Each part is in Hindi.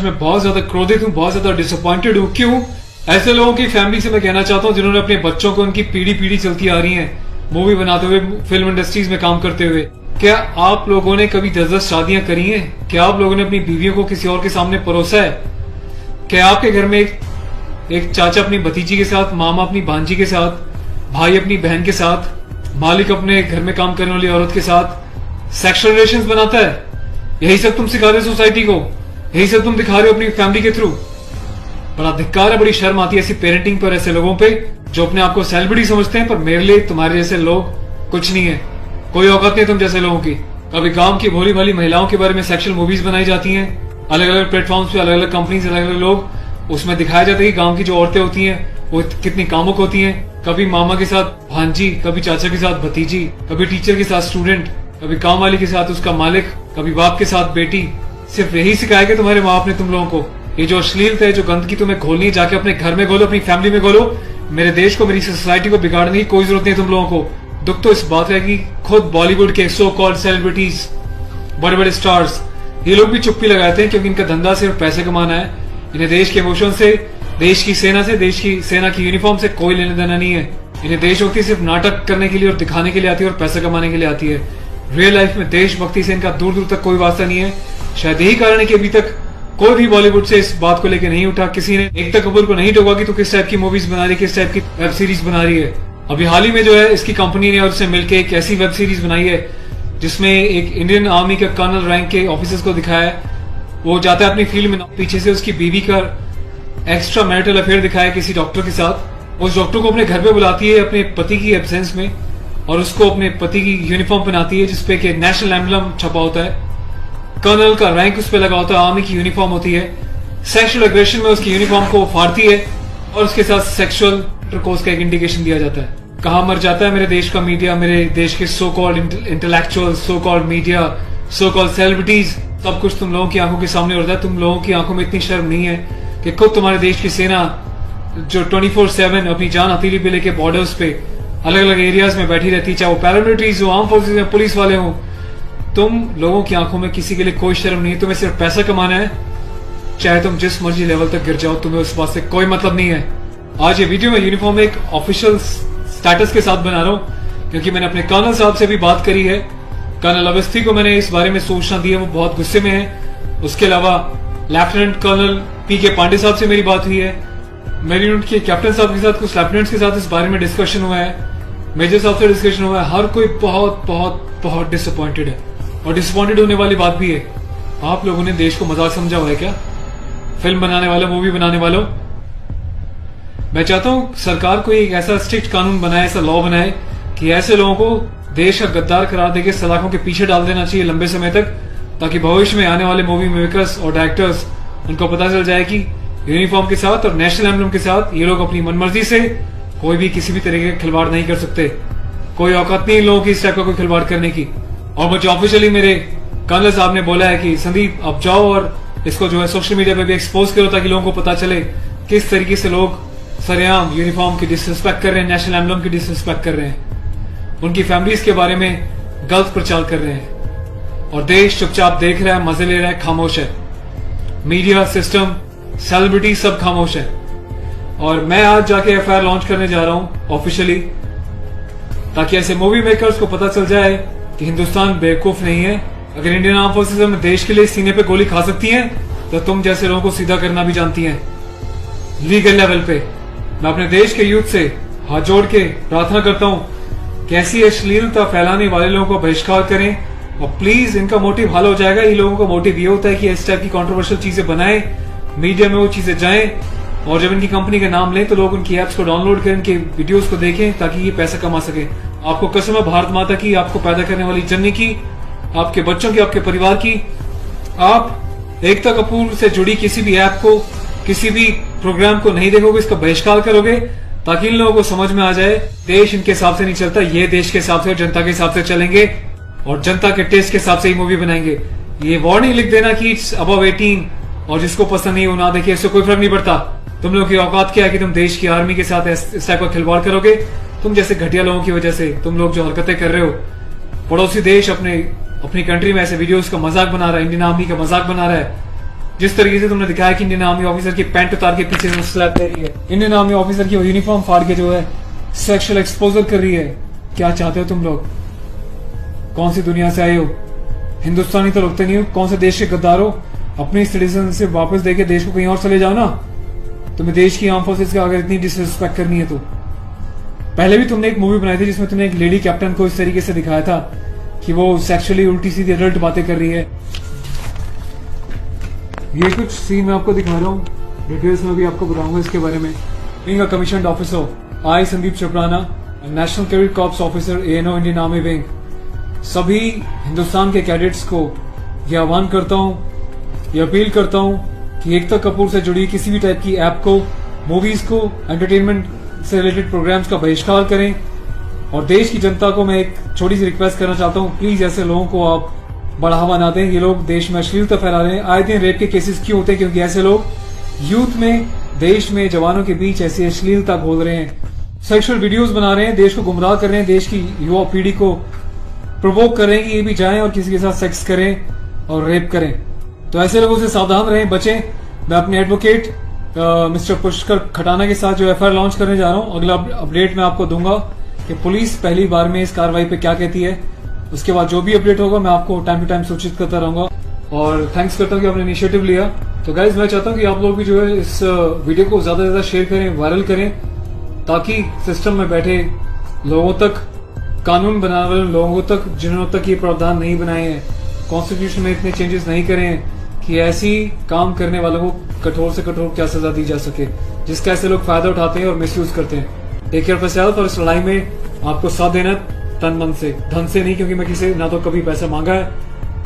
मैं बहुत ज्यादा क्रोधित हूँ, बहुत ज्यादा डिसअपॉइंटेड हूँ। क्यों? ऐसे लोगों की फैमिली से मैं कहना चाहता हूँ जिन्होंने अपने बच्चों को उनकी पीढ़ी पीढ़ी चलती आ रही है मूवी बनाते हुए, फिल्म इंडस्ट्रीज में काम करते हुए। क्या आप लोगों ने कभी 10-10 शादियां करी हैं? क्या आप लोगों ने अपनी बीवियों को किसी और के सामने परोसा है? क्या आपके घर में एक चाचा अपनी भतीजी के साथ, मामा अपनी भांजी के साथ, भाई अपनी बहन के साथ, मालिक अपने घर में काम करने वाली औरत के साथ सेक्सुअल रिलेशंस बनाता है? यही सब तुम सिखा रहे हो सोसाइटी को? यही सब तुम दिखा रहे हो अपनी फैमिली के थ्रू? बड़ा धिक्कार है, बड़ी शर्म आती है ऐसी पेरेंटिंग पर, ऐसे लोगों पे जो अपने आप को सेलिब्रिटी समझते हैं। पर मेरे लिए तुम्हारे जैसे लोग कुछ नहीं है, कोई औकात नहीं तुम जैसे लोगों की। कभी गांव की भोली भाली महिलाओं के बारे में सेक्सुअल मूवीज बनाई जाती हैं, अलग अलग प्लेटफॉर्म्स पे, अलग अलग कंपनीज, अलग अलग लोग, उसमें दिखाया जाता है कि गांव की जो औरतें होती हैं वो कितनी कामुक होती हैं। कभी मामा के साथ भांजी, कभी चाचा के साथ भतीजी, कभी टीचर के साथ स्टूडेंट, कभी काम वाली के साथ उसका मालिक, कभी बाप के साथ बेटी। सिर्फ यही सिखाया कि तुम्हारे माँ बाप ने तुम लोगों को? ये जो अश्लीलता है, जो गंदगी तुम्हें घोलनी है, जाके अपने घर में घोलो, अपनी फैमिली में घोलो। मेरे देश को, मेरी सोसाइटी को बिगाड़ने की कोई जरूरत नहीं है तुम लोगों को। दुख तो इस बात है कि खुद बॉलीवुड के सो कॉल्ड सेलिब्रिटीज, बड़े बड़े स्टार्स, ये लोग भी चुप्पी लगाते हैं क्योंकि इनका धंधा सिर्फ पैसे कमाना है। इन्हें देश के इमोशन से, देश की सेना से, देश की सेना की यूनिफॉर्म से कोई लेना देना नहीं है। इन्हें देशभक्ति सिर्फ नाटक करने के लिए और दिखाने के लिए आती है और पैसा कमाने के लिए आती है। रियल लाइफ में देशभक्ति से इनका दूर दूर तक कोई वास्ता नहीं है। शायद यही कारण है कि अभी तक कोई भी बॉलीवुड से इस बात को लेकर नहीं उठा। किसी ने एकता कपूर को नहीं टोका कि तू किस टाइप की मूवीज बना रही है, किस टाइप की वेब सीरीज बना रही है। अभी हाल ही में जो है इसकी कंपनी ने और उससे मिलकर एक ऐसी वेब सीरीज बनाई है जिसमें एक इंडियन आर्मी के कर्नल रैंक के ऑफिसर्स को दिखाया है। वो जाता है अपनी फील्ड में, पीछे से उसकी बीवी का एक्स्ट्रा मैरिटल अफेयर दिखाया किसी डॉक्टर के साथ। उस डॉक्टर को अपने घर पे बुलाती है अपने पति की एब्सेंस में और उसको अपने पति की यूनिफॉर्म पहनाती है जिसपे कि नेशनल एम्बलम छपा होता है, कर्नल का रैंक उस पर लगा होता है, आर्मी की यूनिफॉर्म होती है। सेक्सुअल एग्रेशन में उसकी यूनिफॉर्म को फाड़ती है और उसके साथ सेक्सुअल इंटरकोर्स का एक इंडिकेशन दिया जाता है। कहां मर जाता है मेरे देश का मीडिया, मेरे देश के so called intellectual, so called media, so called celebrities. सब कुछ तुम लोगों की आंखों के सामने होता है। तुम लोगों की आंखों में इतनी शर्म नहीं है कि खुद तुम्हारे देश की सेना जो 24/7 अपनी जान हथेली पे लेके बॉर्डर्स पे अलग अलग एरियाज में बैठी रहती है, चाहे वो पैरामिलिट्रीज हो, आर्म फोर्सेज में पुलिस वाले हों, तुम लोगों की आंखों में किसी के लिए कोई शर्म नहीं है। तुम्हें सिर्फ पैसा कमाना है, चाहे तुम जिस मर्जी लेवल तक गिर जाओ, तुम्हें उस बात से कोई मतलब नहीं है। आज ये वीडियो में यूनिफॉर्म एक ऑफिशियल स्टेटस के साथ बना रहा हूं क्योंकि मैंने अपने कर्नल साहब से भी बात करी है। कर्नल अवस्थी को मैंने इस बारे में सूचना दी है, वो बहुत गुस्से में है। उसके अलावा लेफ्टिनेंट कर्नल पीके पांडे साहब से मेरी बात हुई है। मेरी यूनिट के कैप्टन साहब के साथ, कुछ लेफ्टिनेंट्स के साथ इस बारे में डिस्कशन हुआ है, मेजर साहब से डिस्कशन हुआ है। हर कोई बहुत बहुत बहुत डिसअपॉइंटेड है और डिसअपॉइंटेड होने वाली बात भी है। आप लोगों ने देश को मजाक समझा हुआ है क्या? फिल्म बनाने वालों, मूवी बनाने वालों, मैं चाहता हूं सरकार कोई एक ऐसा स्ट्रिक्ट कानून बनाए, ऐसा लॉ बनाए कि ऐसे लोगों को देश का गद्दार करार देकर सलाखों के पीछे डाल देना चाहिए लंबे समय तक, ताकि भविष्य में आने वाले मूवी मेकर्स और डायरेक्टर्स उनको पता चल जाए कि यूनिफॉर्म के साथ और नेशनल एम्बलम के साथ ये लोग अपनी मनमर्जी से कोई भी किसी भी तरीके का खिलवाड़ नहीं कर सकते। कोई औकात नहीं इन लोगों की इस टाइप का कोई खिलवाड़ करने की। और मुझे ऑफिशियली मेरे कर्नल साहब ने बोला है कि संदीप आप जाओ और इसको जो है सोशल मीडिया पे भी एक्सपोज करो ताकि लोगों को पता चले किस तरीके से लोग सरेआम यूनिफॉर्म की डिसरिस्पेक्ट कर रहे हैं, नेशनल एम्बलम की डिसरिस्पेक्ट कर रहे हैं, उनकी फैमिलीज के बारे में गलत प्रचार कर रहे हैं और देश चुपचाप देख रहा है, मजे ले रहा है, खामोश है। मीडिया, सिस्टम, सेलिब्रिटी सब खामोश है। और मैं आज जाके एफआईआर लॉन्च करने जा रहा हूं ऑफिशियली, ताकि ऐसे मूवी मेकर्स को पता चल जाए कि हिंदुस्तान बेवकूफ नहीं है। अगर इंडियन आर्म फोर्सेज में देश के लिए सीने पे गोली खा सकती हैं तो तुम जैसे लोगों को सीधा करना भी जानती हैं लीगल लेवल पे। मैं अपने देश के यूथ से हाथ जोड़ के प्रार्थना करता हूं कि ऐसी अश्लीलता फैलाने वाले लोगों को बहिष्कार करें और प्लीज इनका मोटिव हल हो जाएगा। इन लोगों का मोटिव ये होता है कि इस टाइप की कंट्रोवर्शियल चीजें बनाएं, मीडिया में वो चीजें जाएं और जब इनकी कंपनी का नाम लें तो लोग उनकी एप्स को डाउनलोड करें, इनके वीडियोस को देखें ताकि ये पैसा कमा सके। आपको कसम है भारत माता की, आपको पैदा करने वाली जननी की, आपके बच्चों की, आपके परिवार की, आप एकता कपूर से जुड़ी किसी भी ऐप को, किसी भी प्रोग्राम को नहीं देखोगे, इसका बहिष्कार करोगे ताकि इन लोगों को समझ में आ जाए देश इनके हिसाब से नहीं चलता, ये देश के हिसाब से और जनता के हिसाब से चलेंगे और जनता के टेस्ट के हिसाब से ही मूवी बनाएंगे। ये वार्निंग लिख देना कि इट्स अबव 18 और जिसको पसंद नहीं हो ना देखिए, इससे कोई फर्क नहीं पड़ता। तुम लोगों की औकात क्या है कि तुम देश की आर्मी के साथ इस टाइप का खिलवाड़ करोगे? तुम जैसे घटिया लोगों की वजह से तुम लोग जो हरकतें कर रहे हो, पड़ोसी देश अपनी कंट्री में ऐसे वीडियोस का मजाक बना रहा है, इंडियन आर्मी का मजाक बना रहा है, जिस तरीके से तुमने दिखाया कि इंडियन आर्मी ऑफिसर की पैंट उतार के पीछे से स्लैप दे रही है, इंडियन आर्मी ऑफिसर की यूनिफॉर्म फाड़ के जो है सेक्सुअल एक्सपोजर कर रही है, क्या चाहते हो तुम लोग? कौन सी दुनिया से आए हो? हिंदुस्तानी तो लगते नहीं हो, कौन से देश के गद्दार हो? अपनी सिटीजनशिप वापस देके देश को कहीं और चले जाओ ना। तुम्हें देश की आर्म फोर्सेस का अगर इतनी डिसरिस्पेक्ट करनी है तो पहले भी तुमने एक मूवी बनाई थी जिसमें तुमने एक लेडी कैप्टन को इस तरीके से दिखाया था कि वो सेक्सुअली उल्टी सीधी एडल्ट बातें कर रही है। ये कुछ सीन मैं आपको दिखा रहा हूँ, डिटेल्स में भी आपको बताऊंगा इसके बारे में। Being a commissioned officer, I Sandeep चपराना, national cadet corps officer ANO Indian army wing, सभी हिंदुस्तान के कैडेट्स को यह आह्वान करता हूँ, यह अपील करता हूँ कि एकता कपूर से जुड़ी किसी भी टाइप की ऐप को, मूवीज को, एंटरटेनमेंट से रिलेटेड प्रोग्राम्स का बहिष्कार करें। और देश की जनता को मैं एक छोटी सी रिक्वेस्ट करना चाहता हूँ, प्लीज ऐसे लोगों को आप बढ़ावा ना दें। ये लोग देश में अश्लीलता फैला रहे हैं। आए दिन रेप के केसेस क्यों होते हैं? क्योंकि ऐसे लोग यूथ में, देश में, जवानों के बीच ऐसी अश्लीलता घोल रहे हैं, सेक्सुअल वीडियोस बना रहे हैं, देश को गुमराह कर रहे हैं, देश की युवा पीढ़ी को प्रोवोक कर रहे हैं कि ये भी जाएं और किसी के साथ सेक्स करें और रेप करें। तो ऐसे लोगों से सावधान रहें, बचें। मैं अपने एडवोकेट मिस्टर पुष्कर खटाना के साथ जो FIR लॉन्च करने जा रहा हूँ, अगला अपडेट मैं आपको दूंगा कि पुलिस पहली बार में इस कार्रवाई पे क्या कहती है। उसके बाद जो भी अपडेट होगा मैं आपको टाइम टू टाइम सूचित करता रहूंगा। और थैंक्स करता हूँ कि आपने इनिशिएटिव लिया। तो गाइज मैं चाहता हूँ कि आप लोग भी जो है इस वीडियो को ज्यादा से ज्यादा शेयर करें, वायरल करें, ताकि सिस्टम में बैठे लोगों तक, कानून बनाने वाले लोगों तक, जिन्होंने तक ये प्रावधान नहीं बनाए हैं, कॉन्स्टिट्यूशन में इतने चेंजेस नहीं करे हैं कि ऐसी काम करने वालों को कठोर से कठोर क्या सजा दी जा सके, जिसका ऐसे लोग फायदा उठाते हैं और मिसयूज करते हैं। Take care of yourself. और इस लड़ाई में आपको साथ देना तन मन से, धन से नहीं, क्योंकि मैं किसी ना तो कभी पैसा मांगा है,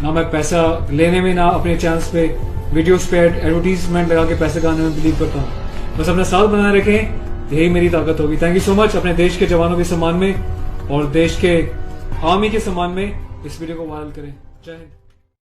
ना मैं पैसा लेने में, ना अपने चैनल्स पे वीडियोस पे एडवर्टीजमेंट लगा के पैसे कमाने में बिलीव करता हूँ। बस अपना साथ बनाए रखें, यही मेरी ताकत होगी। Thank you so much. अपने देश के जवानों के सम्मान में और देश के आर्मी के सम्मान में इस वीडियो को वायरल करें। जय हिंद।